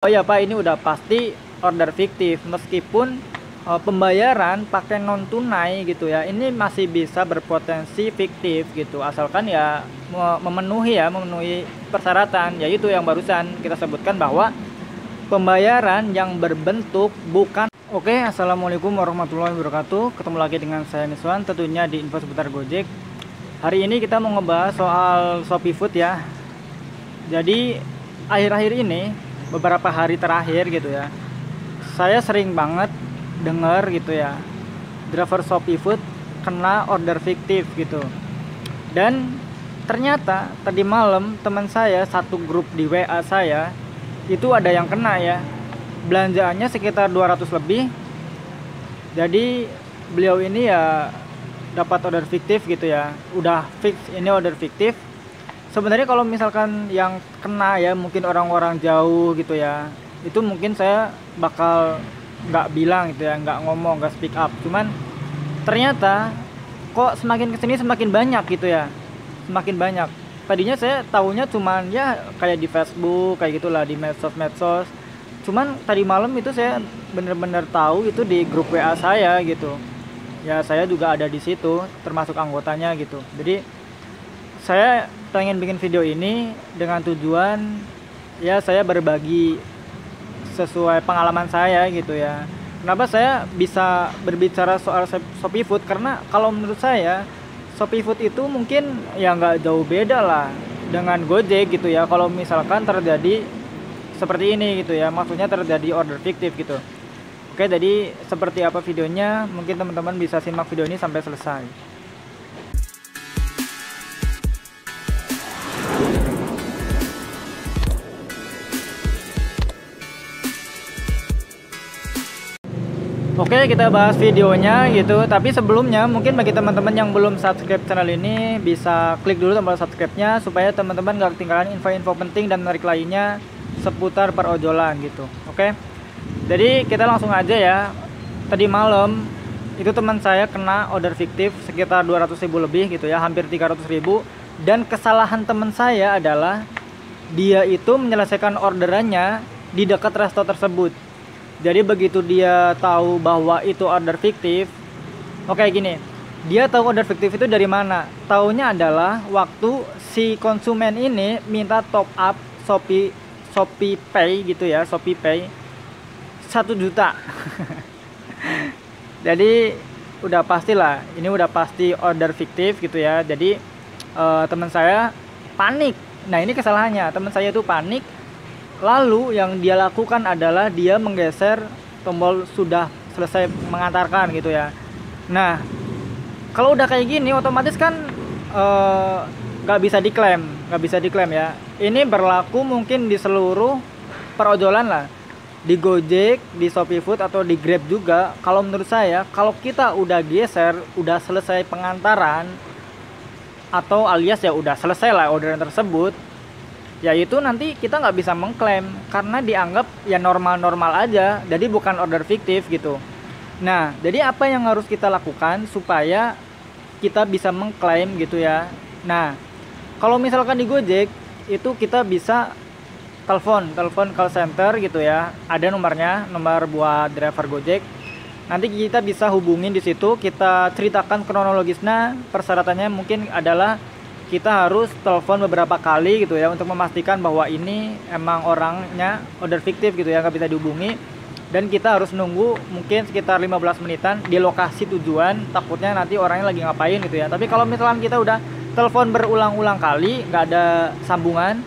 Oh ya Pak, ini udah pasti order fiktif meskipun pembayaran pakai non tunai gitu ya. Ini masih bisa berpotensi fiktif gitu. Asalkan ya memenuhi persyaratan, yaitu yang barusan kita sebutkan bahwa pembayaran yang berbentuk bukan. Oke, assalamualaikum warahmatullahi wabarakatuh. Ketemu lagi dengan saya Miswan, tentunya di info seputar Gojek. Hari ini kita mau ngebahas soal Shopee Food ya. Jadi akhir-akhir ini, beberapa hari terakhir gitu ya, saya sering banget denger gitu ya, driver Shopee Food kena order fiktif gitu. Dan ternyata tadi malam teman saya satu grup di WA saya itu ada yang kena ya. Belanjaannya sekitar 200 lebih. Jadi beliau ini ya dapat order fiktif gitu ya. Udah fix ini order fiktif. Sebenarnya kalau misalkan yang kena ya mungkin orang-orang jauh gitu ya, itu mungkin saya bakal nggak bilang gitu ya, nggak ngomong, nggak speak up. Cuman ternyata kok semakin kesini semakin banyak gitu ya, semakin banyak. Tadinya saya tahunya cuman ya kayak di Facebook kayak gitulah, di medsos. Cuman tadi malam itu saya bener-bener tahu itu di grup WA saya gitu. Ya saya juga ada di situ, termasuk anggotanya gitu. Jadi saya pengen bikin video ini dengan tujuan ya saya berbagi sesuai pengalaman saya gitu ya. Kenapa saya bisa berbicara soal Shopee Food? Karena kalau menurut saya Shopee Food itu mungkin ya nggak jauh beda lah dengan Gojek gitu ya. Kalau misalkan terjadi seperti ini gitu ya, maksudnya terjadi order fiktif gitu. Oke, jadi seperti apa videonya? Mungkin teman-teman bisa simak video ini sampai selesai. Oke, kita bahas videonya gitu. Tapi sebelumnya mungkin bagi teman-teman yang belum subscribe channel ini, bisa klik dulu tombol subscribe-nya supaya teman-teman gak ketinggalan info-info penting dan menarik lainnya seputar perojolan gitu. Oke. Jadi kita langsung aja ya. Tadi malam itu teman saya kena order fiktif sekitar 200.000 lebih gitu ya, hampir 300.000. Dan kesalahan teman saya adalah dia itu menyelesaikan orderannya di dekat resto tersebut. Jadi begitu dia tahu bahwa itu order fiktif, oke gini, dia tahu order fiktif itu dari mana? Taunya adalah waktu si konsumen ini minta top up Shopee Pay gitu ya, Shopee Pay 1 juta. Jadi udah pastilah, ini udah pasti order fiktif gitu ya. Jadi teman saya panik. Nah ini kesalahannya, teman saya itu panik. Lalu yang dia lakukan adalah dia menggeser tombol sudah selesai mengantarkan gitu ya. Nah kalau udah kayak gini otomatis kan nggak bisa diklaim ya. Ini berlaku mungkin di seluruh perojolan lah, di Gojek, di Shopee Food atau di Grab juga. Kalau menurut saya kalau kita udah geser, udah selesai pengantaran atau alias ya udah selesai lah orderan tersebut, ya itu nanti kita nggak bisa mengklaim karena dianggap ya normal-normal aja, jadi bukan order fiktif gitu. Nah jadi apa yang harus kita lakukan supaya kita bisa mengklaim gitu ya. Nah kalau misalkan di Gojek itu kita bisa telepon call center gitu ya, ada nomornya, nomor buat driver Gojek. Nanti kita bisa hubungin di situ, kita ceritakan kronologisnya. Persyaratannya mungkin adalah kita harus telepon beberapa kali gitu ya untuk memastikan bahwa ini emang orangnya order fiktif gitu ya, nggak bisa dihubungi. Dan kita harus nunggu mungkin sekitar 15 menitan di lokasi tujuan, takutnya nanti orangnya lagi ngapain gitu ya. Tapi kalau misalkan kita udah telepon berulang-ulang kali nggak ada sambungan,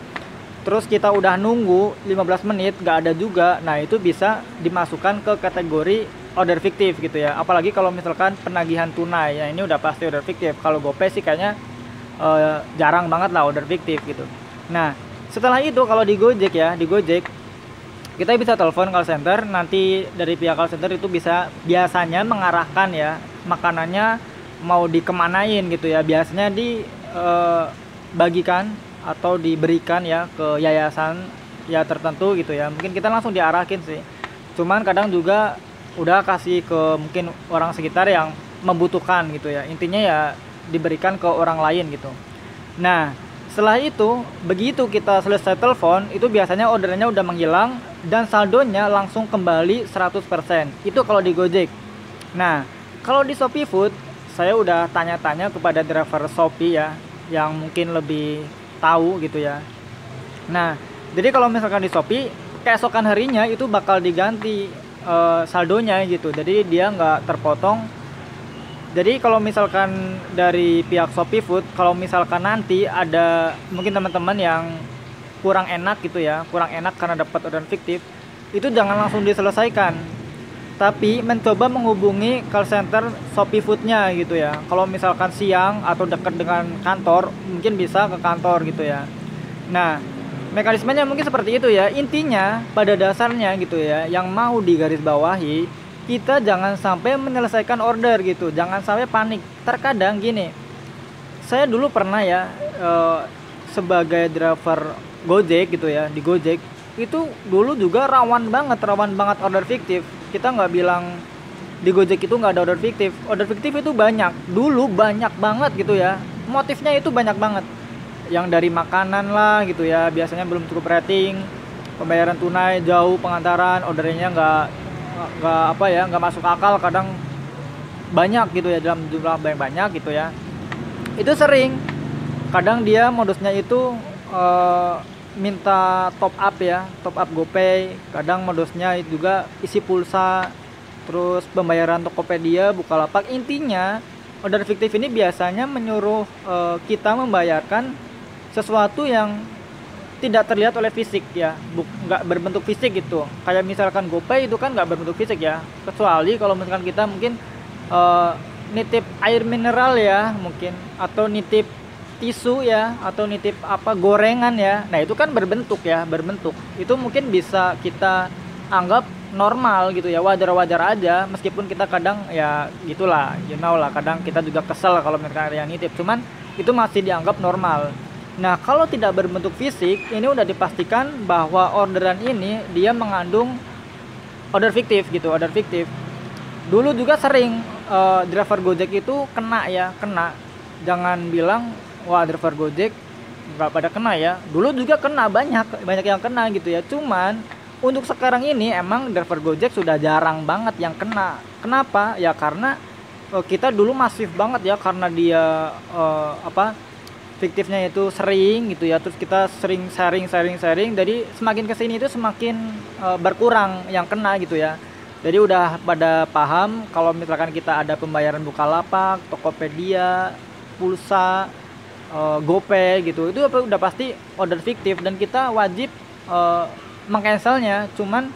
terus kita udah nunggu 15 menit nggak ada juga, nah itu bisa dimasukkan ke kategori order fiktif gitu ya. Apalagi kalau misalkan penagihan tunai ya, ini udah pasti order fiktif. Kalau GoPay sih kayaknya jarang banget lah order fiktif gitu. Nah setelah itu kalau di Gojek ya, di Gojek kita bisa telepon call center. Nanti dari pihak call center itu bisa biasanya mengarahkan ya makanannya mau dikemanain gitu ya. Biasanya dibagikan atau diberikan ya ke yayasan ya tertentu gitu ya. Mungkin kita langsung diarahin sih, cuman kadang juga udah kasih ke mungkin orang sekitar yang membutuhkan gitu ya. Intinya ya diberikan ke orang lain gitu. Nah Setelah itu, begitu kita selesai telepon, itu biasanya orderannya udah menghilang dan saldonya langsung kembali 100%. Itu kalau di Gojek. Nah, kalau di Shopee Food, saya udah tanya-tanya kepada driver Shopee ya, yang mungkin lebih tahu gitu ya. Nah, jadi kalau misalkan di Shopee, keesokan harinya itu bakal diganti saldonya gitu. Jadi dia nggak terpotong. Jadi kalau misalkan dari pihak Shopee Food, kalau misalkan nanti ada mungkin teman-teman yang kurang enak gitu ya, kurang enak karena dapat orderan fiktif, itu jangan langsung diselesaikan. Tapi mencoba menghubungi call center Shopee Food-nya gitu ya. Kalau misalkan siang atau dekat dengan kantor, mungkin bisa ke kantor gitu ya. Nah, mekanismenya mungkin seperti itu ya. Intinya pada dasarnya gitu ya, yang mau digarisbawahi, kita jangan sampai menyelesaikan order gitu, jangan sampai panik. Terkadang gini, saya dulu pernah ya sebagai driver Gojek gitu ya, di Gojek itu dulu juga rawan banget order fiktif. Kita nggak bilang di Gojek itu nggak ada order fiktif itu banyak, dulu banyak banget gitu ya, motifnya itu banyak banget, yang dari makanan lah gitu ya, biasanya belum cukup rating, pembayaran tunai jauh, pengantaran ordernya nggak masuk akal, kadang banyak gitu ya, dalam jumlah banyak gitu ya. Itu sering, kadang dia modusnya itu minta top up ya, top up GoPay, kadang modusnya juga isi pulsa, terus pembayaran Tokopedia, Bukalapak. Intinya order fiktif ini biasanya menyuruh kita membayarkan sesuatu yang tidak terlihat oleh fisik ya, nggak berbentuk fisik gitu. Kayak misalkan GoPay itu kan nggak berbentuk fisik ya, kecuali kalau misalkan kita mungkin nitip air mineral ya mungkin, atau nitip tisu ya, atau nitip apa gorengan ya. Nah itu kan berbentuk ya, berbentuk. Itu mungkin bisa kita anggap normal gitu ya, wajar-wajar aja, meskipun kita kadang ya gitulah, you know lah, kadang kita juga kesel kalau misalkan ada yang nitip, cuman itu masih dianggap normal. Nah, kalau tidak berbentuk fisik, ini udah dipastikan bahwa orderan ini dia mengandung order fiktif gitu, order fiktif. Dulu juga sering driver Gojek itu kena ya, kena. Jangan bilang wah driver Gojek nggak pada kena ya. Dulu juga kena, banyak yang kena gitu ya. Cuman untuk sekarang ini emang driver Gojek sudah jarang banget yang kena. Kenapa? Ya karena kita dulu masif banget ya, karena dia fiktifnya itu sering gitu ya, terus kita sering sharing, jadi semakin kesini itu semakin berkurang yang kena gitu ya. Jadi udah pada paham kalau misalkan kita ada pembayaran Bukalapak, Tokopedia, pulsa, GoPay gitu, itu udah pasti order fiktif dan kita wajib mengcancelnya. Cuman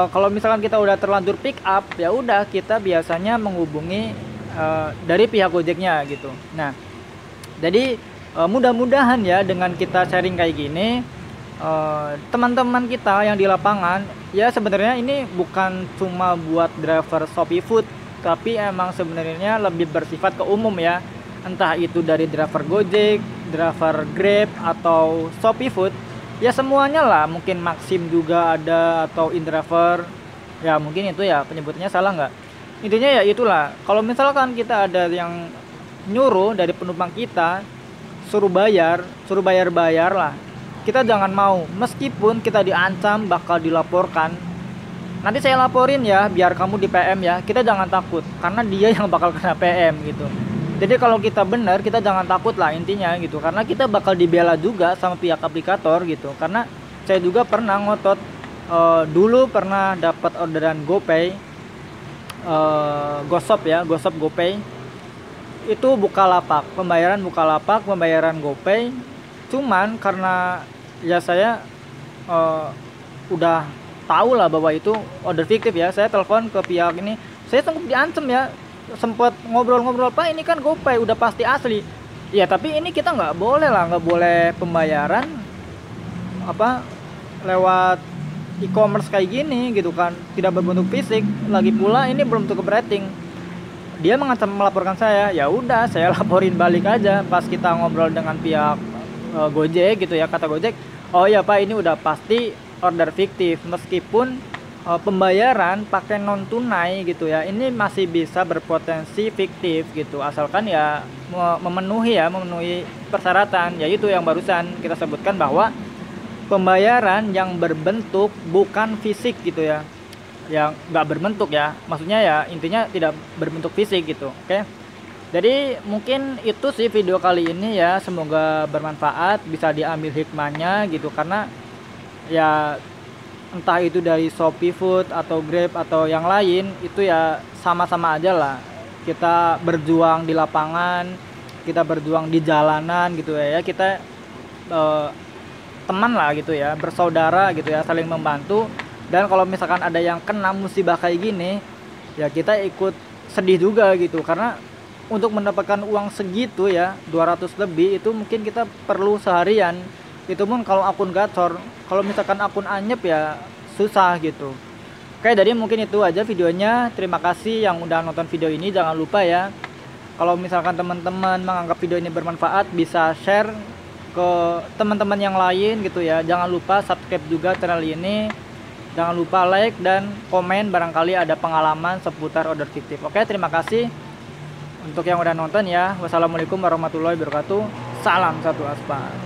kalau misalkan kita udah terlanjur pick up, ya udah kita biasanya menghubungi dari pihak Gojeknya gitu. Nah, jadi mudah-mudahan ya dengan kita sharing kayak gini, teman-teman kita yang di lapangan ya, sebenarnya ini bukan cuma buat driver Shopee Food, tapi emang sebenarnya lebih bersifat ke umum ya, entah itu dari driver Gojek, driver Grab atau Shopee Food ya, semuanya lah. Mungkin Maxim juga ada, atau InDriver ya, mungkin itu ya penyebutannya salah nggak. Intinya ya itulah, kalau misalkan kita ada yang nyuruh dari penumpang kita suruh bayar lah, kita jangan mau, meskipun kita diancam bakal dilaporkan. Nanti saya laporin ya, biar kamu di PM ya. Kita jangan takut, karena dia yang bakal kena PM gitu. Jadi kalau kita benar, kita jangan takut lah intinya gitu, karena kita bakal dibela juga sama pihak aplikator gitu. Karena saya juga pernah ngotot, dulu pernah dapat orderan GoPay, Gosop GoPay, itu Bukalapak, pembayaran GoPay. Cuman karena ya saya udah tahu lah bahwa itu order fiktif ya, saya telepon ke pihak ini, saya sempat diancam ya, sempat ngobrol-ngobrol, Pak ini kan GoPay udah pasti asli ya, tapi ini kita nggak boleh pembayaran lewat e-commerce kayak gini gitu kan, tidak berbentuk fisik, lagi pula ini belum cukup rating. Dia mengancam melaporkan saya. Ya udah, saya laporin balik aja. Pas kita ngobrol dengan pihak Gojek gitu ya, kata Gojek, oh ya Pak ini udah pasti order fiktif, meskipun pembayaran pakai non tunai gitu ya, ini masih bisa berpotensi fiktif gitu, asalkan ya memenuhi persyaratan, yaitu yang barusan kita sebutkan bahwa pembayaran yang berbentuk bukan fisik gitu ya, yang nggak berbentuk ya, maksudnya ya intinya tidak berbentuk fisik gitu. Oke, jadi mungkin itu sih video kali ini ya, semoga bermanfaat, bisa diambil hikmahnya gitu, karena ya entah itu dari Shopee Food atau Grab atau yang lain, itu ya sama-sama aja lah, kita berjuang di lapangan, kita berjuang di jalanan gitu ya, kita eh, teman lah gitu ya, bersaudara gitu ya, saling membantu. Dan kalau misalkan ada yang kena musibah kayak gini, ya kita ikut sedih juga gitu, karena untuk mendapatkan uang segitu ya, 200 lebih, itu mungkin kita perlu seharian, itu pun kalau akun gacor. Kalau misalkan akun anyep ya susah gitu. Oke, jadi mungkin itu aja videonya. Terima kasih yang udah nonton video ini. Jangan lupa ya, kalau misalkan teman-teman menganggap video ini bermanfaat, bisa share ke teman-teman yang lain gitu ya. Jangan lupa subscribe juga channel ini. Jangan lupa like dan komen barangkali ada pengalaman seputar order fiktif. Oke, terima kasih untuk yang udah nonton ya. Wassalamualaikum warahmatullahi wabarakatuh. Salam satu aspal.